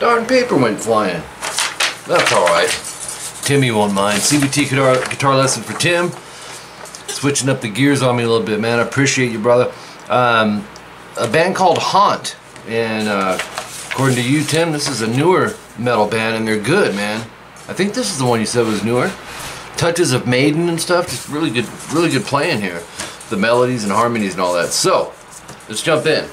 Darn paper went flying. That's alright. Timmy won't mind. CVT guitar lesson for Tim. Switching up the gears on me a little bit, man. I appreciate you, brother. A band called Haunt. And according to you, Tim, this is a newer metal band, and they're good, man. I think this is the one you said was newer. Touches of Maiden and stuff. Just really good playing here. The melodies and harmonies and all that. So, let's jump in.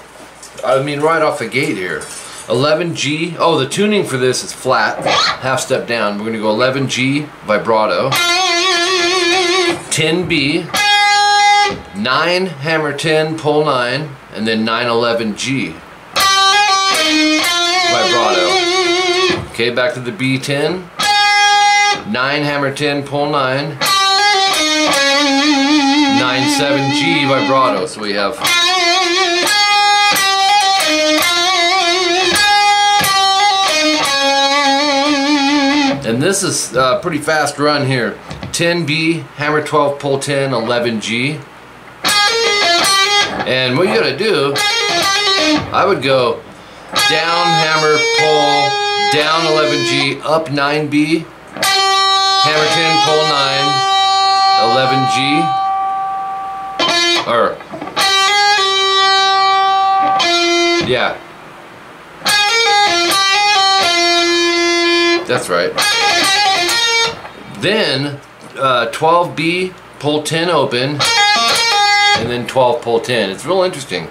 I mean, right off the gate here. 11G. Oh, the tuning for this is flat. Half step down. We're going to go 11G vibrato. 10B. 9 hammer 10, pull 9. And then 911G. Vibrato. Okay, back to the B10. 9 hammer 10, pull 9. 9-7G vibrato. So we have and this is a pretty fast run here. 10B, hammer 12, pull 10, 11G. And what you gotta do, I would go down, hammer, pull, down 11G, up 9B, hammer 10, pull 9, 11G, or, yeah, that's right. Then 12B, pull 10 open, and then 12 pull 10. It's real interesting.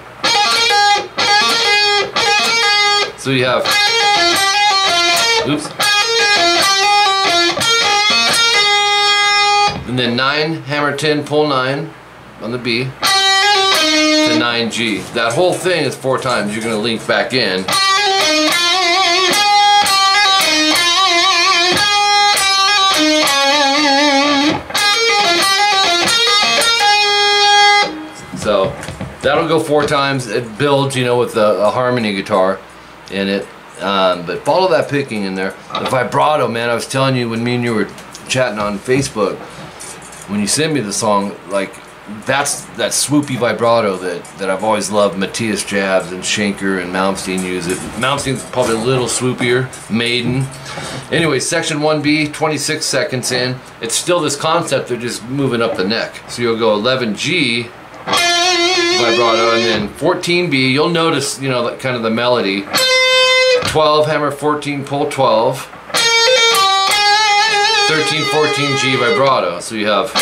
So you have, oops, and then 9 hammer 10 pull 9 on the B to 9G. That whole thing is 4 times. You're going to link back in. So that'll go 4 times. It builds, you know, with a harmony guitar in it. But follow that picking in there. The vibrato, man, I was telling you when me and you were chatting on Facebook, when you sent me the song, like that's that swoopy vibrato that I've always loved. Matthias Jabs and Schecter and Malmsteen use it. Malmsteen's probably a little swoopier. Maiden. Anyway, section 1B, 26 seconds in. It's still this concept, they're just moving up the neck. So you'll go 11G vibrato, and then 14B, you'll notice, you know, kind of the melody. 12 hammer 14 pull 12. 13 14G vibrato. So you have,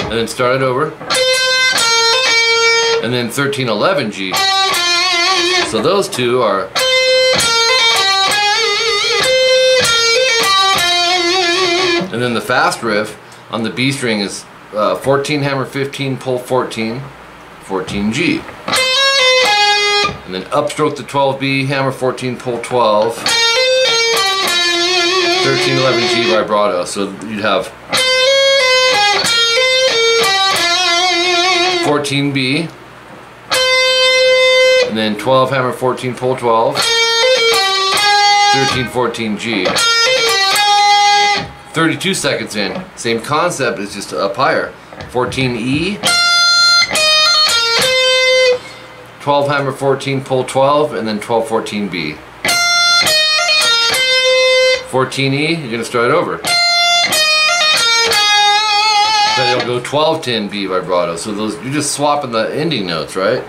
and then start it over, and then 13 11G. So those two are, and then the fast riff on the B string is 14 hammer 15 pull 14, 14G. And then upstroke the 12B, hammer 14 pull 12, 13 11G vibrato. So you'd have 14B, and then 12 hammer 14 pull 12, 13 14G. 32 seconds in, same concept, it's just up higher. 14E, 12 hammer 14 pull 12, and then 12 14B. 14E, you're gonna start over. Then it'll go 12 10B vibrato. So those, you're just swapping the ending notes, right?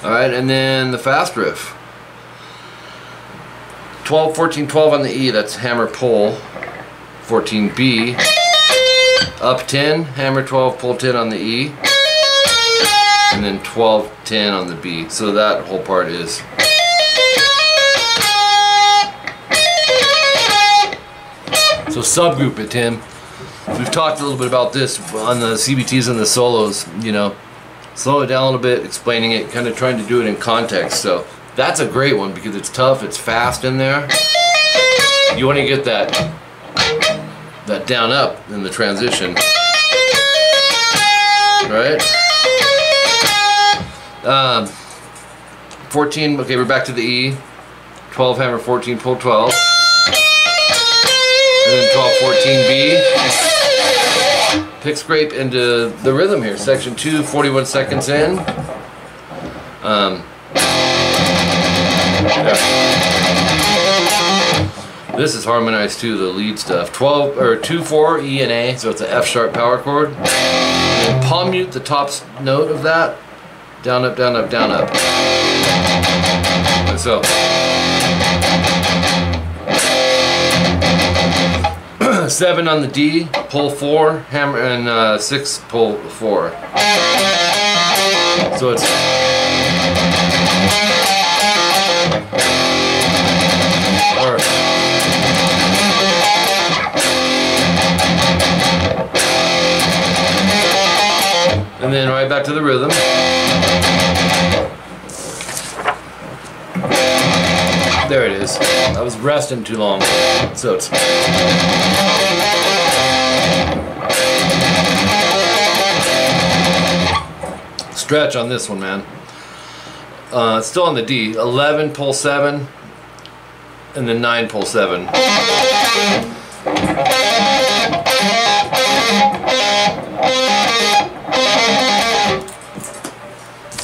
All right, and then the fast riff. 12, 14, 12 on the E, that's hammer pull. 14B. Up 10, hammer 12, pull 10 on the E. And then 12, 10 on the B. So that whole part is. So subgroup it, Tim. We've talked a little bit about this on the CVTs and the solos, you know. Slow it down a little bit, explaining it, kind of trying to do it in context. So that's a great one because it's tough, it's fast in there. You want to get that down up in the transition, right? 14, okay, we're back to the E. 12 hammer 14 pull 12. And then 12 14B. pick scrape into the rhythm here. Section 2, 41 seconds in. This is harmonized too, the lead stuff. 2/4 E and A, so it's an F sharp power chord. And then palm mute the top note of that. Down, up, down, up, down, up. So 7 on the D, pull 4, hammer, and 6, pull 4. So it's and then right back to the rhythm. There it is. I was resting too long. So it's stretch on this one, man. It's still on the D. 11, pull 7, and then 9, pull 7.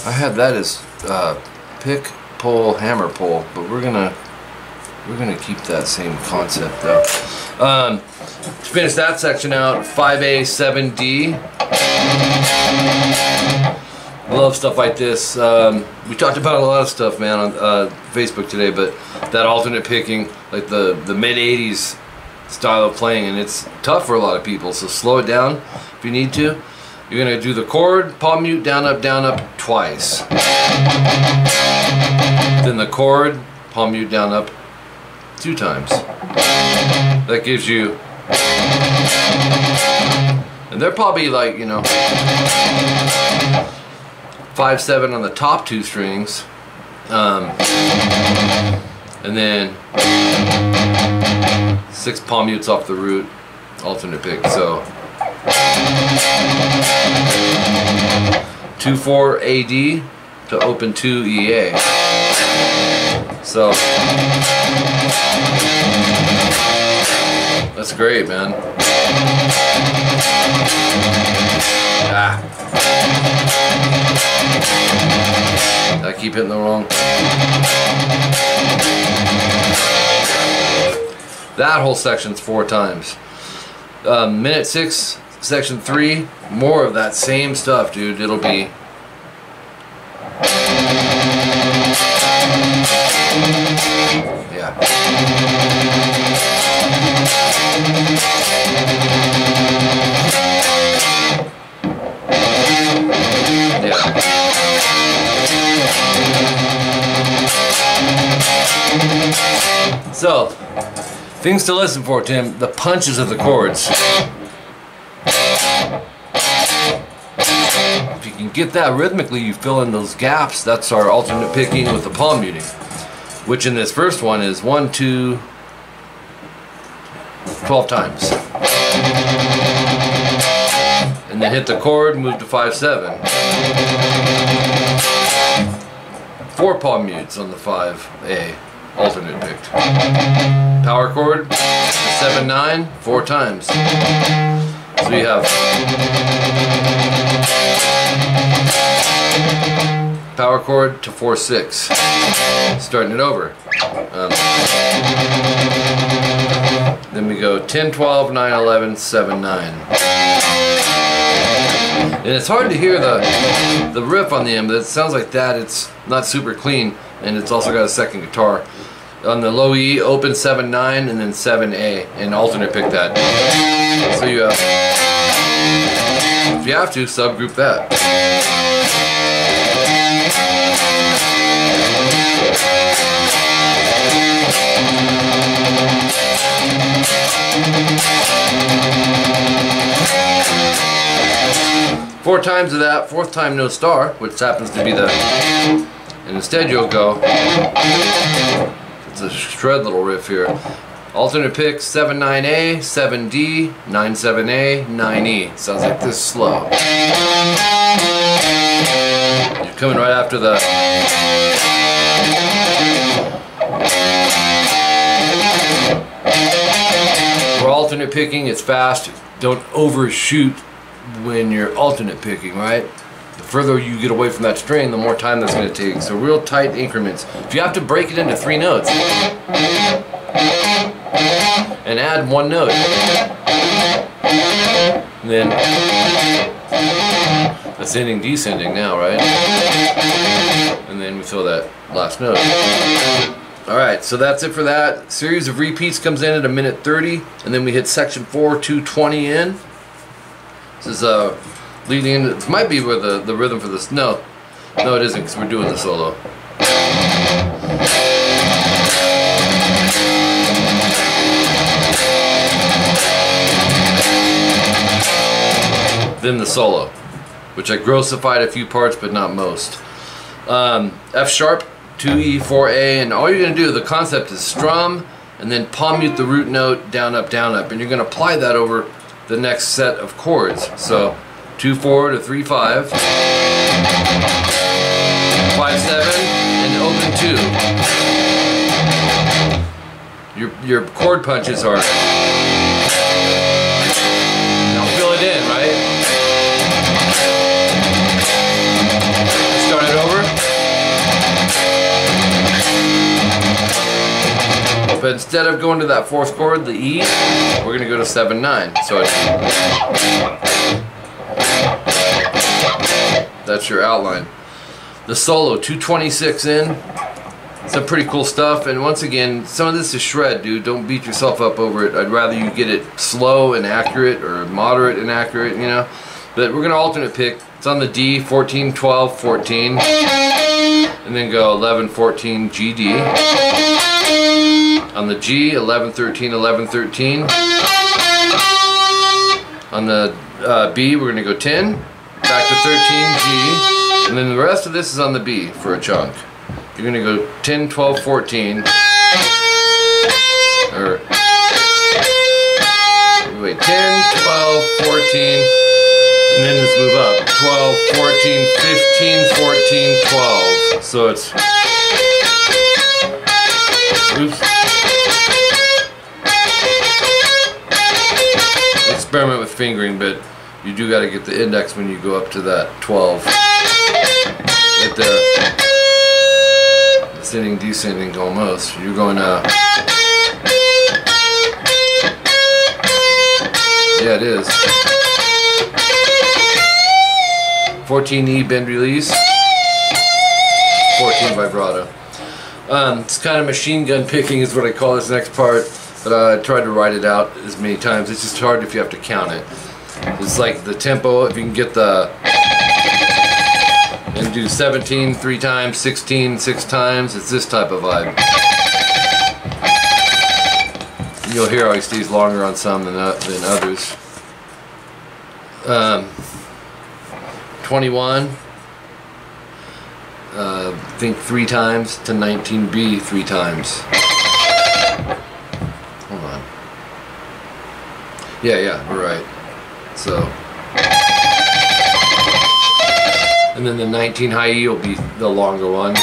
I had that as pick, pull, hammer, pull, but we're gonna keep that same concept though. To finish that section out, 5A, 7D. Love stuff like this. We talked about a lot of stuff, man, on Facebook today, but that alternate picking, like the mid 80s style of playing, and it's tough for a lot of people, so slow it down if you need to. You're going to do the chord, palm mute, down, up twice. Then the chord, palm mute, down, up 2 times. That gives you, and they're probably like, you know, 5, 7 on the top 2 strings, and then 6 palm mutes off the root, alternate pick. So 2/4 AD to open 2 EA. So that's great, man. I keep hitting the wrong. That whole section's 4 times. Minute 6, section 3, more of that same stuff, dude. It'll be yeah. So, things to listen for, Tim. The punches of the chords. If you can get that rhythmically, you fill in those gaps. That's our alternate picking with the palm muting, which in this first one is 1, 2, 12 times. And then hit the chord, move to 5, 7. 4 palm mutes on the 5A, alternate picked. Power chord, 7, 9, 4 times. So you have power chord to 4, 6. Starting it over. Then we go 10, 12, 9, 11, 7, 9. And it's hard to hear the riff on the end, but it sounds like that. It's not super clean, and it's also got a second guitar. On the low E, open 7, 9, and then 7A, and alternate pick that. So you have, if you have to, subgroup that. 4 times of that, 4th time no star, which happens to be the, and instead you'll go, it's a shred little riff here. Alternate pick, 7, 9A, 7D, 9, 7A, 9E. Sounds like this slow. You're coming right after the, for alternate picking, it's fast. Don't overshoot when you're alternate picking, right? The further you get away from that string, the more time that's going to take. So real tight increments. If you have to break it into 3 notes and add 1 note, and then ascending, descending now, right? And then we fill that last note. Alright, so that's it for that. Series of repeats comes in at 1:30, and then we hit section 4, 2:20 in. This is leading into, this might be where the rhythm for this, no it isn't, because we're doing the solo. Then the solo, which I grossified a few parts but not most. F sharp, 2E, 4A, and all you're going to do, the concept is strum and then palm mute the root note, down up, and you're going to apply that over the next set of chords. So 2-4 to 3-5, 5-7, and open 2. Your chord punches are, now fill it in, right? Start it over. But instead of going to that 4th chord, the E, we're going to go to 7-9. So that's your outline. The solo, 226 in. Some pretty cool stuff, and once again, some of this is shred, dude. Don't beat yourself up over it. I'd rather you get it slow and accurate, or moderate and accurate, you know. But we're gonna alternate pick. It's on the D, 14, 12, 14, and then go 11, 14, G, D. On the G, 11, 13, 11, 13. On the B, we're gonna go 10, back to 13, G, and then the rest of this is on the B for a chunk. You're gonna go 10, 12, 14, or wait, 10, 12, 14, and then let's move up, 12, 14, 15, 14, 12. So it's, oops. Experiment with fingering, but you do got to get the index when you go up to that 12. Right there. Ascending, descending almost. You're going yeah, it is. 14E bend release. 14 vibrato. It's kind of machine gun picking is what I call this next part, but I tried to write it out as many times. It's just hard if you have to count it. It's like the tempo, if you can get the, and do 17 3 times, 16 6 times, it's this type of vibe. You'll hear how he stays longer on some than others. 21, I think 3 times to 19B 3 times. Hold on. Yeah, we're right. So, and then the 19 high E will be the longer one.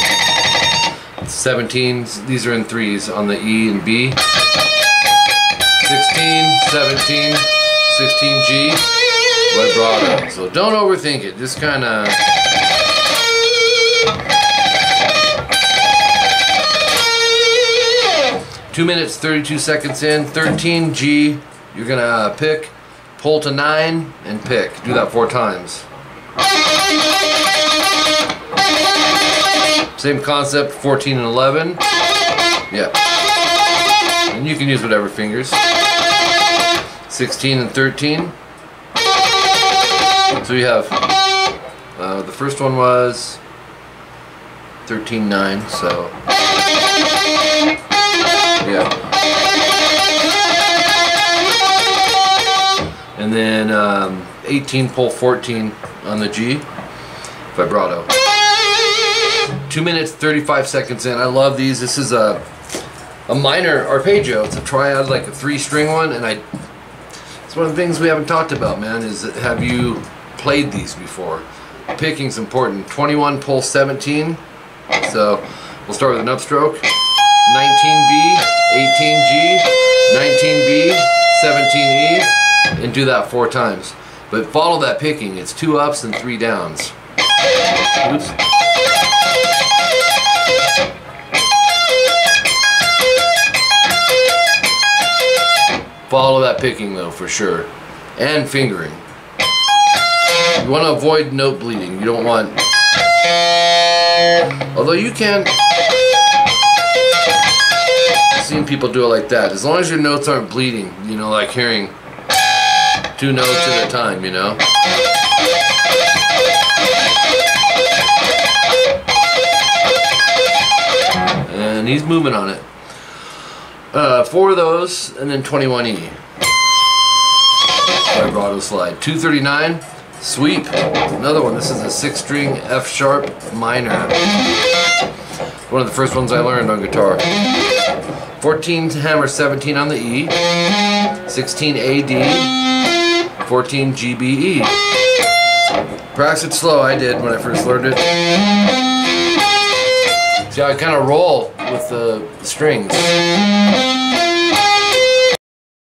17s, these are in 3s on the E and B. 16, 17, 16G, vibrato. So don't overthink it, just kind of. 2 minutes, 32 seconds in, 13G, you're gonna pick, pull to 9, and pick. Do that 4 times. Same concept, 14 and 11. Yeah. And you can use whatever fingers. 16 and 13. So you have, the first one was 13-9, so. Yeah. And then 18 pull 14 on the G, vibrato. 2 minutes 35 seconds in. I love these. This is a minor arpeggio. It's a triad, like a 3-string one, and it's one of the things we haven't talked about, man, is have you played these before? Picking's important. 21 pull 17. So we'll start with an upstroke. 19B, 18G, 19B, 17E, and do that 4 times. But follow that picking. It's 2 ups and 3 downs. Oops. Follow that picking though, for sure. And fingering. You want to avoid note bleeding. You don't want... Although you can... I've seen people do it like that. As long as your notes aren't bleeding, you know, like hearing 2 notes at a time, you know. And he's moving on it. 4 of those, and then 21E. Vibrato slide. 239, sweep. Another one. This is a 6-string F sharp minor. One of the first ones I learned on guitar. 14 hammer 17 on the E. 16 AD. 14 GBE. Practice it slow. I did when I first learned it. See how I kind of roll with the strings.